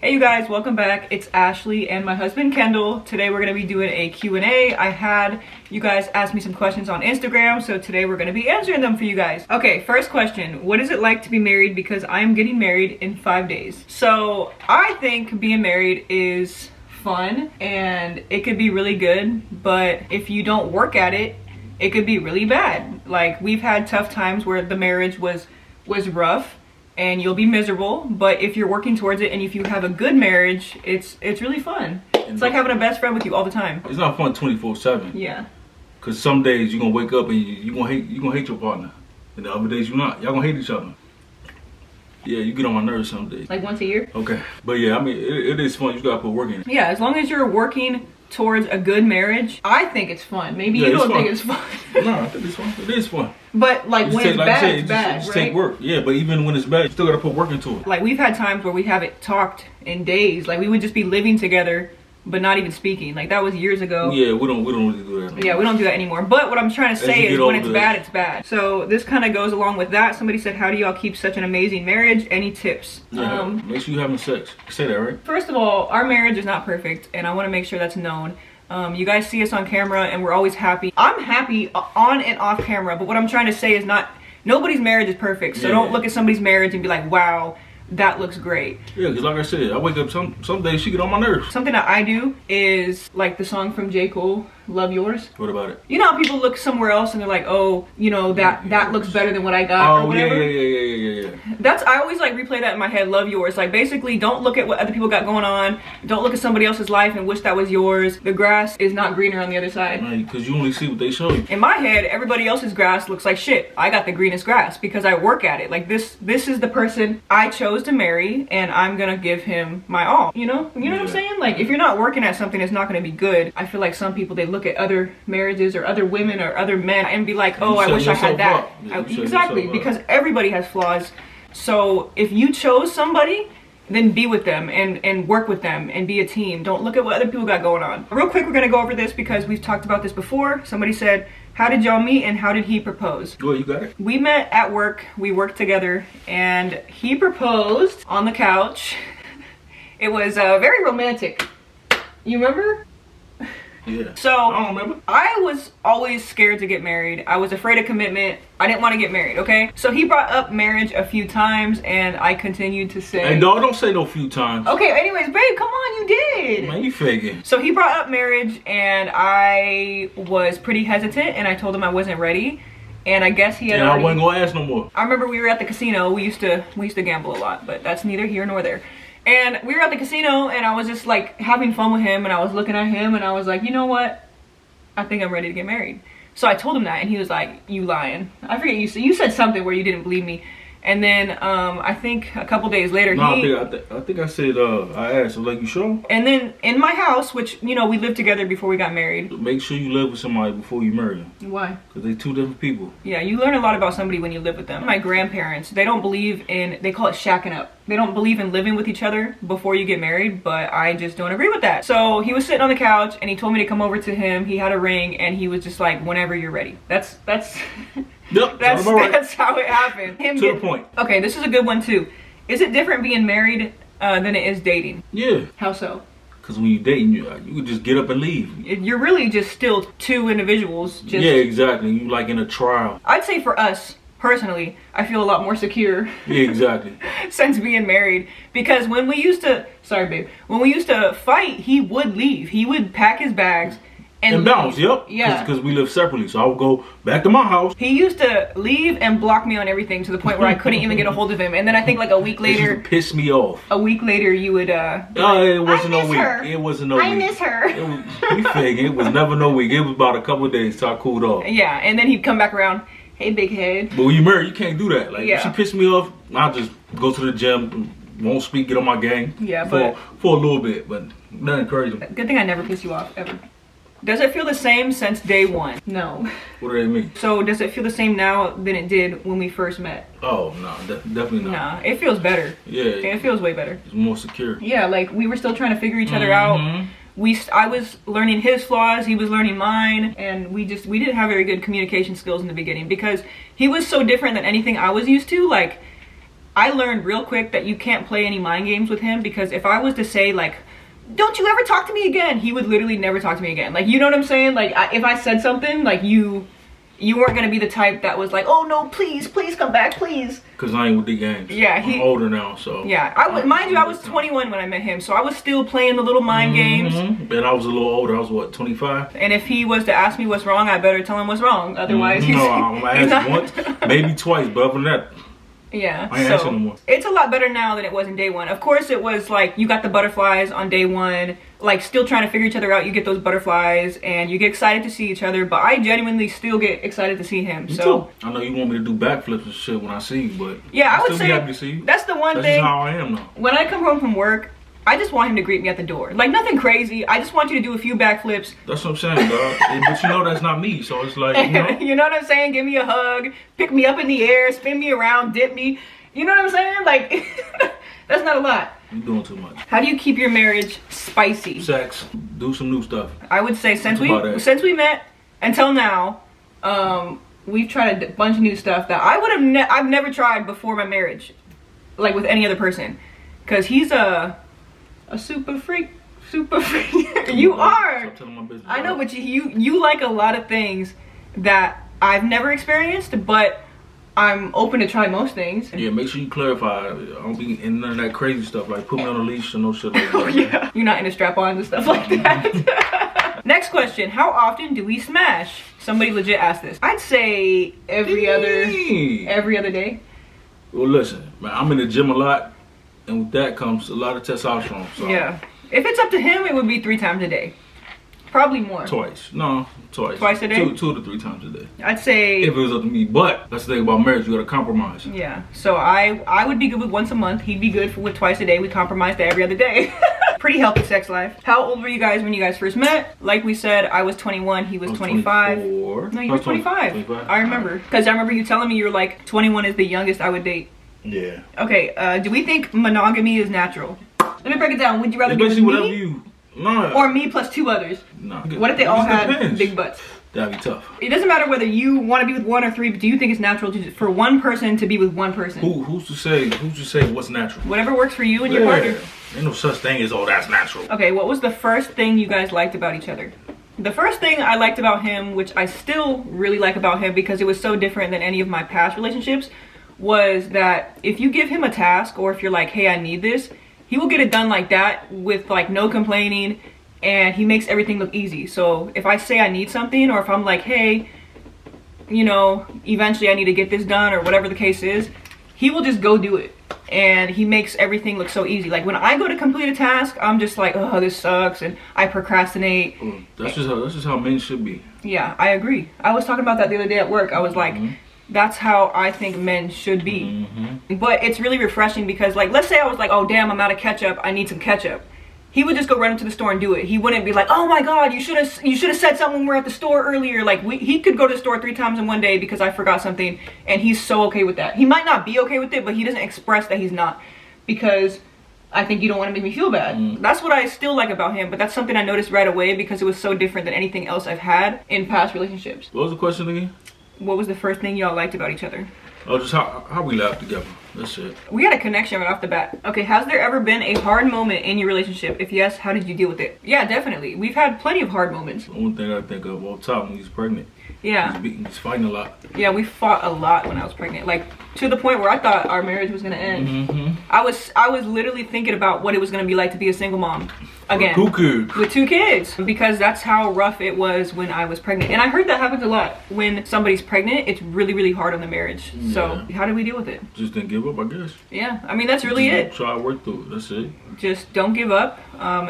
Hey you guys, welcome back. It's Ashley and my husband Kendall. Today we're going to be doing a Q&A. I had you guys ask me some questions on Instagram, so today we're going to be answering them for you guys. Okay, first question. What is it like to be married? Because I am getting married in 5 days. So I think being married is fun and it could be really good, but if you don't work at it, it could be really bad. Like, we've had tough times where the marriage was rough and you'll be miserable, but if you're working towards it and if you have a good marriage, it's really fun. It's like having a best friend with you all the time. It's not fun 24/7. Yeah. Cause some days you're gonna wake up and you're gonna hate your partner, and the other days you're not. Y'all gonna hate each other. Yeah, you get on my nerves some days. Like once a year? Okay, but yeah, I mean it is fun. You gotta put work in it. Yeah, as long as you're working towards a good marriage, I think it's fun. Maybe you don't think it's fun. No, I think it's fun. It is fun. But like when it's bad, it's bad, just right? take work. Yeah, but even when it's bad, you still gotta put work into it. Like, we've had times where we haven't talked in days. Like, we would just be living together but not even speaking. Like, that was years ago. Yeah, we don't really do that anymore. Yeah, we don't do that anymore. But what I'm trying to say is when it's bad, it's bad. So this kind of goes along with that. Somebody said, how do y'all keep such an amazing marriage? Any tips? Yeah, make sure you're having sex. Say that, right? First of all, our marriage is not perfect, and I want to make sure that's known. You guys see us on camera and we're always happy. I'm happy on and off camera, but what I'm trying to say is nobody's marriage is perfect. So don't look at somebody's marriage and be like, wow, that looks great. Yeah, because like I said, I wake up some days she get on my nerves. Something that I do is like the song from J. Cole, Love Yours. What about it? You know how people look somewhere else and they're like, oh, you know, that looks better than what I got, or whatever. Yeah. I always like replay that in my head, Love Yours. Like, basically, don't look at what other people got going on. Don't look at somebody else's life and wish that was yours. The grass is not greener on the other side. Right, because you only see what they show you. In my head, everybody else's grass looks like shit. I got the greenest grass because I work at it. Like, this is the person I chose to marry, and I'm gonna give him my all. You know what I'm saying? Like, if you're not working at something, it's not gonna be good. I feel like some people, they look at other marriages or other women or other men and be like, oh, I wish I had that. Exactly, because everybody has flaws. So if you chose somebody, then be with them and work with them and be a team. Don't look at what other people got going on. Real quick, we're gonna go over this because we've talked about this before. Somebody said, how did y'all meet and how did he propose? Well, you got it. We met at work, we worked together, and he proposed on the couch. It was very romantic. You remember? Yeah. So, I don't remember. I was always scared to get married. I was afraid of commitment. I didn't want to get married, okay? So he brought up marriage a few times and I continued to say... Hey, don't say no few times. Okay, anyways, babe, come on, you did. Man, you faking. So he brought up marriage and I was pretty hesitant and I told him I wasn't ready. And I guess he had I wasn't gonna ask no more. I remember we were at the casino. We used to gamble a lot, but that's neither here nor there. And we were at the casino and I was just like having fun with him and I was looking at him and I was like, you know what? I think I'm ready to get married. So I told him that and he was like, you lying. I forget, you said something where you didn't believe me. And then I think a couple days later I think I said I asked, like, you sure? And then in my house, which, you know, we lived together before we got married. Make sure you live with somebody before you marry them. Why? Because they're two different people. Yeah, you learn a lot about somebody when you live with them. My grandparents, they don't believe in, they call it shacking up. They don't believe in living with each other before you get married, but I just don't agree with that. So he was sitting on the couch and he told me to come over to him. He had a ring and he was just like, whenever you're ready. That's Yep, that's how it happened. To the point. Okay, this is a good one too. Is it different being married than it is dating? Yeah. How so? Because when you're dating, you can just get up and leave. You're really just still two individuals. Just, yeah, exactly. You like in a trial. I'd say for us, personally, I feel a lot more secure. Yeah, exactly. Since being married. Because when we used to, sorry babe, when we used to fight, he would leave. He would pack his bags and bounce, yep. Yeah. Because we live separately, so I would go back to my house. He used to leave and block me on everything to the point where I couldn't even get a hold of him. And then I think like a week later... It piss me off. A week later you would... it wasn't no week. It wasn't no week. I miss her. You fake it was never no week. It was about a couple of days till I cooled off. Yeah, and then he'd come back around. Hey, big head. But when you married, you can't do that. Like, if she pissed me off, I'll just go to the gym, won't speak, get on my gang. Yeah, for a little bit, but nothing crazy. Good thing I never piss you off, ever. Does it feel the same since day one? No. What do that mean? So does it feel the same now than it did when we first met? Oh, no, definitely not. Nah, it feels better. Yeah. It feels way better. It's more secure. Yeah, like we were still trying to figure each other out. I was learning his flaws, he was learning mine, and we didn't have very good communication skills in the beginning because he was so different than anything I was used to. Like, I learned real quick that you can't play any mind games with him, because if I was to say like, don't you ever talk to me again, he would literally never talk to me again. Like, you know what I'm saying? Like, if I said something, like, you weren't gonna be the type that was like, oh no, please come back, please. Cause I ain't with the games. Yeah, I'm older now, so. Yeah, mind you, I was 21 when I met him, so I was still playing the little mind games. And I was a little older. I was what, 25? And if he was to ask me what's wrong, I better tell him what's wrong. Otherwise, no, I'm gonna ask once, maybe twice, but other than that. Yeah, I ain't asking no more. It's a lot better now than it was in day one. Of course, it was like you got the butterflies on day one, like still trying to figure each other out. You get those butterflies and you get excited to see each other, but I genuinely still get excited to see him. Me so too. I know you want me to do backflips and shit when I see you, but yeah, I would still say be happy to see you. That's the one That's thing. Just how I am now. When I come home from work, I just want him to greet me at the door. Like, nothing crazy. I just want you to do a few backflips. That's what I'm saying, dog. But you know that's not me, so it's like, you know. You know what I'm saying? Give me a hug, pick me up in the air, spin me around, dip me. You know what I'm saying? Like, that's not a lot. You're doing too much. How do you keep your marriage spicy? Sex. Do some new stuff. I would say since we met until now, we've tried a bunch of new stuff that I've never tried before my marriage, like with any other person, because he's a super freak. You are. Stop telling my business. I know, but you like a lot of things that I've never experienced, but I'm open to try most things. Yeah, make sure you clarify. I don't be in none of that crazy stuff, like put me on a leash or no shit like that. Oh yeah, you're not into strap-ons and stuff like that. Next question: how often do we smash? Somebody legit asked this. I'd say every other day. Well, listen, man, I'm in the gym a lot, and with that comes a lot of testosterone. So yeah, if it's up to him, it would be 3 times a day. Probably more. Twice. No, twice. Twice a day? 2 to 3 times a day. I'd say... if it was up to me. But that's the thing about marriage. You gotta compromise. Yeah. So I would be good with once a month. He'd be good with twice a day. We compromised to every other day. Pretty healthy sex life. How old were you guys when you guys first met? Like we said, I was 21. He was 25. 24. No, you were 25. 25. I remember. Because I remember you telling me you were like, 21 is the youngest I would date. Yeah. Okay. Do we think monogamy is natural? Let me break it down. Would you rather be with me? No. Or me plus 2 others? No. What if they all had big butts? That'd be tough. It doesn't matter whether you want to be with 1 or 3, but do you think it's natural for one person to be with one person? Who's to say what's natural? Whatever works for you and your partner. Ain't no such thing as, oh, that's natural. Okay, what was the first thing you guys liked about each other? The first thing I liked about him, which I still really like about him because it was so different than any of my past relationships, was that if you give him a task or if you're like, hey, I need this, he will get it done like that with like no complaining, and he makes everything look easy. So if I say I need something, or if I'm like, hey, you know, eventually I need to get this done, or whatever the case is, he will just go do it. And he makes everything look so easy. Like when I go to complete a task, I'm just like, oh, this sucks, and I procrastinate. That's just how men should be. Yeah, I agree. I was talking about that the other day at work. I was like, that's how I think men should be. But it's really refreshing because, like, let's say I was like, oh damn, I'm out of ketchup, I need some ketchup. He would just go run into the store and do it. He wouldn't be like, oh my god, you should have said something when we were at the store earlier. Like, he could go to the store 3 times in one day because I forgot something, and he's so okay with that. He might not be okay with it, but he doesn't express that he's not, because I think you don't want to make me feel bad. That's what I still like about him, but that's something I noticed right away because it was so different than anything else I've had in past relationships. What was the question again? What was the first thing y'all liked about each other? Oh, just how we laugh together. That's it. We had a connection right off the bat. Okay, has there ever been a hard moment in your relationship? If yes, how did you deal with it? Yeah, definitely. We've had plenty of hard moments. The only thing I think of all top when he's pregnant. Yeah. He's fighting a lot. Yeah, we fought a lot when I was pregnant. Like, to the point where I thought our marriage was gonna end. I was literally thinking about what it was gonna be like to be a single mom again. With 2 kids. Because that's how rough it was when I was pregnant. And I heard that happens a lot. When somebody's pregnant, it's really, really hard on the marriage. Yeah. So how did we deal with it? Just didn't give up, I guess. Yeah, I mean, that's really it. Try to work through it, that's it. Just don't give up.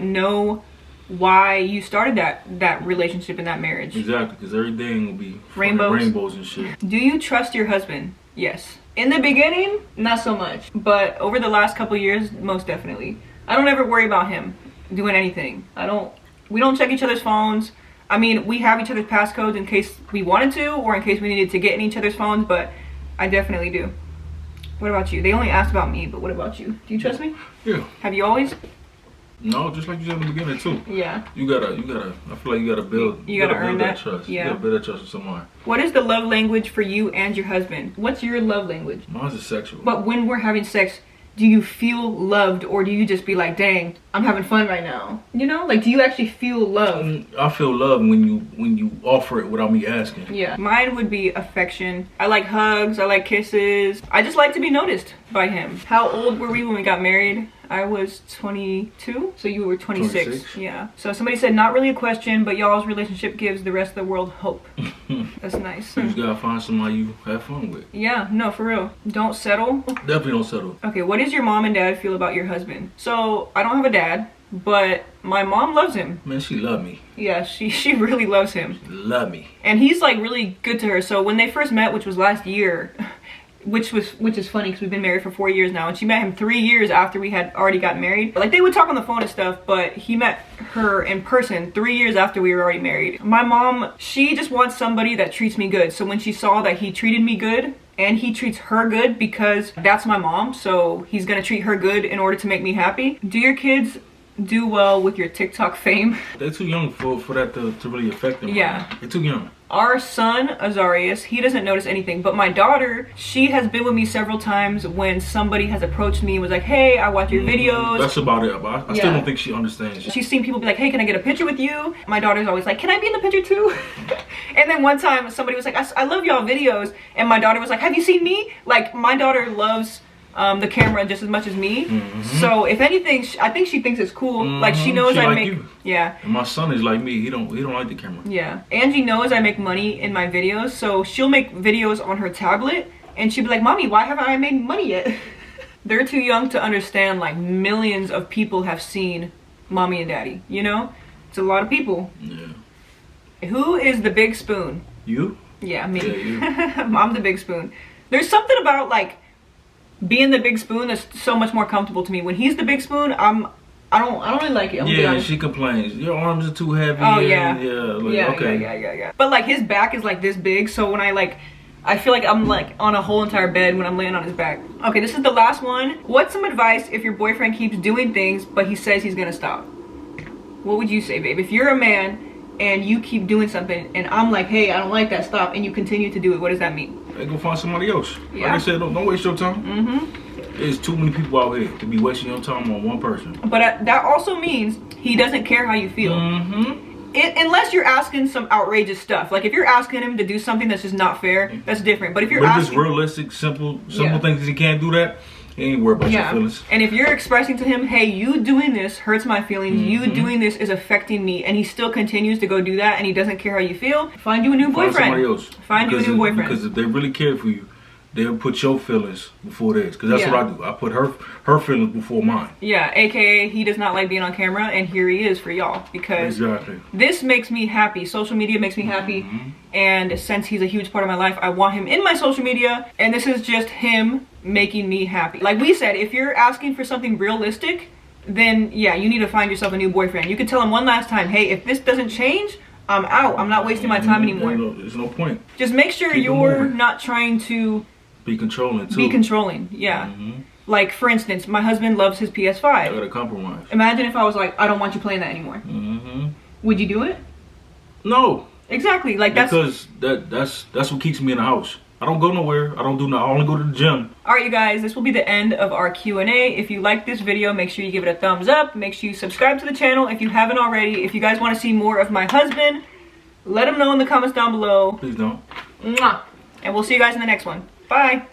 Know why you started that relationship and that marriage. Exactly, because everything will be rainbows and shit. Do you trust your husband? Yes. In the beginning, not so much, but over the last couple years, most definitely. I don't ever worry about him doing anything. We don't check each other's phones. I mean, we have each other's passcodes in case we wanted to, or in case we needed to get in each other's phones, but I definitely do. What about you? They only asked about me, but what about you? Do you trust me? Yeah. Have you always? No, just like you said in the beginning too. Yeah. You gotta. I feel like you gotta build. You gotta earn build that trust. Yeah. You gotta build that trust with someone. What is the love language for you and your husband? What's your love language? Mine's is sexual. But when we're having sex, do you feel loved, or do you just be like, dang, I'm having fun right now? You know, like, do you actually feel love? I feel love when you offer it without me asking. Yeah, mine would be affection. I like hugs, I like kisses. I just like to be noticed by him. How old were we when we got married? I was 22, so you were 26. 26. Yeah. So somebody said, not really a question, but y'all's relationship gives the rest of the world hope. That's nice. You just gotta find somebody you have fun with. Yeah, no, for real. Don't settle. Definitely don't settle. Okay, what does your mom and dad feel about your husband? So, I don't have a dad, but my mom loves him. Man, she love me. Yeah, she really loves him. Love me. And he's like really good to her. So when they first met, which was last year, which is funny because we've been married for 4 years now, and she met him 3 years after we had already gotten married. Like, they would talk on the phone and stuff, but he met her in person 3 years after we were already married. My mom, she just wants somebody that treats me good. So when she saw that he treated me good and he treats her good, because that's my mom, so he's gonna treat her good in order to make me happy. Do your kids do well with your TikTok fame? They're too young for that to really affect them. Yeah. They're too young. Our son, Azarius, he doesn't notice anything, but my daughter, she has been with me several times when somebody has approached me and was like, hey, I watch your videos. That's about it. But I still don't think she understands. She's seen people be like, hey, can I get a picture with you? My daughter's always like, can I be in the picture too? And then one time somebody was like, I love y'all videos. And my daughter was like, have you seen me? Like, my daughter loves the camera just as much as me. So if anything, I think she thinks it's cool. Like, she knows I make you. Yeah. And my son is like me. He don't like the camera. Yeah. Angie knows I make money in my videos, so she'll make videos on her tablet and she'll be like, mommy, why haven't I made money yet? They're too young to understand, like, millions of people have seen mommy and daddy, you know? It's a lot of people. Yeah. Who is the big spoon? You? Yeah, me. Yeah, you. I'm the big spoon. There's something about, like, being the big spoon that's so much more comfortable to me. When he's the big spoon, I don't really like it. Yeah, she complains. Your arms are too heavy. Oh yeah. Yeah. Like, yeah, okay. Yeah. But like, his back is like this big, so when I feel like I'm like on a whole entire bed when I'm laying on his back. Okay, this is the last one. What's some advice if your boyfriend keeps doing things but he says he's gonna stop? What would you say, babe? If you're a man and you keep doing something and I'm like, hey, I don't like that, stop, and you continue to do it, what does that mean? Hey, go find somebody else. Yeah. Like I said, don't waste your time. There's too many people out here to be wasting your time on one person. But that also means he doesn't care how you feel. Unless you're asking some outrageous stuff. Like, if you're asking him to do something that's just not fair, that's different. But if you're asking, it's realistic, simple things, he can't do that, he ain't worried about your feelings. And if you're expressing to him, hey, you doing this hurts my feelings, you doing this is affecting me, and he still continues to go do that and he doesn't care how you feel, find you a new boyfriend. Find somebody else. Find you a new boyfriend. Because if they really care for you, they'll put your feelings before theirs. Because that's what I do. I put her feelings before mine. Yeah, aka he does not like being on camera, and here he is for y'all. Because this makes me happy. Social media makes me happy. And since he's a huge part of my life, I want him in my social media. And this is just him making me happy. Like we said, if you're asking for something realistic, then yeah, you need to find yourself a new boyfriend. You can tell him one last time, hey, if this doesn't change, I'm out. I'm not wasting my time anymore. There's no point. Just make sure you're not trying to be controlling too. Be controlling, yeah. Like, for instance, my husband loves his PS5. I gotta compromise. Imagine if I was like, I don't want you playing that anymore. Would you do it? No. Exactly. Like, because that's what keeps me in the house. I don't go nowhere. I don't do nothing. I only go to the gym. Alright, you guys, this will be the end of our Q&A. If you like this video, make sure you give it a thumbs up. Make sure you subscribe to the channel if you haven't already. If you guys want to see more of my husband, let him know in the comments down below. Please don't. Mwah. And we'll see you guys in the next one. Bye.